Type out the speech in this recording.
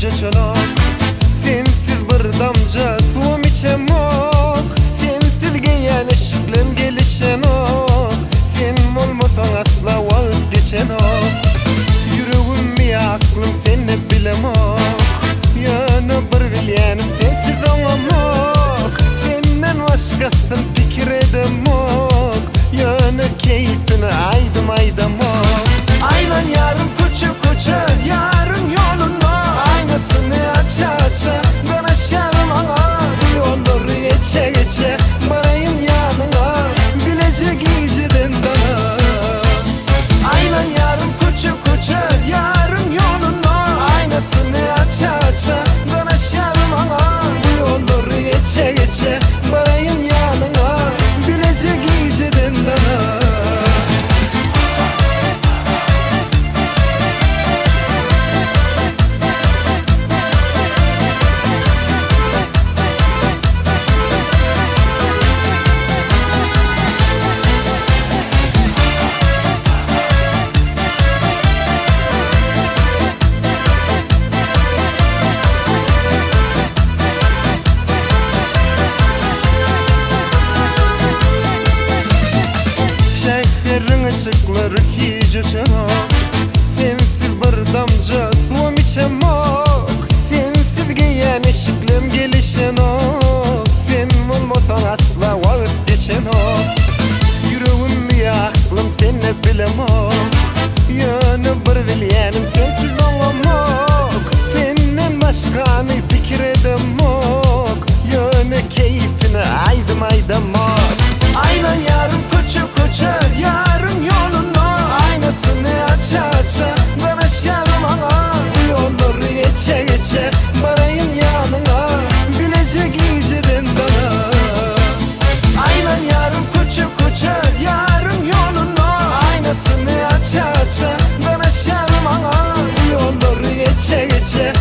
çocuk. Sensiz bir damca suum içemok. Sensiz giyen ışıklım gelişen ok. Sen olmasan asla vazgeçen ok. Yüreğim mi aklım seni bilemok. Yana bir bilyenim sensiz olamok. Senden başkasın fikir edemok. Yana keyfini aydım aydamok. Aylan yarım kuçu kuçu yarın yoluna. Aynasını aça aça bana şarım ana. Yolları geçe geçe barayım yanına. Bilecek iyiceden dana. Aylan yarım kuçu kuçu yarın yoluna. Aynasını aça aça bana şarım ana. Yolları geçe geçe barayım yanına. Bilecek iyiceden dana. Şehrin ışıkları hiç uçanok. Sensiz bir damca suum içemok. Sensiz giyen ışıklım gelişen ok. Sen olmasan asla vazgeçen ok. Yüreğim mi aklım seni bilemok. Yana bir bilyenim sensiz olamok. Senden başkanı fikir edemok. Yana keyfini aydım aydamok. Aylan yarım kuçu kuçu yarın yoluna. Aynasını aça aça bana şarım ana. Yolları geçe geçe barayım yanına. Bilecek iyiceden dana. Aylan yarım kuçu kuçu yarın yoluna. Aynasını aça aça bana şarım ana. Yolları geçe geçe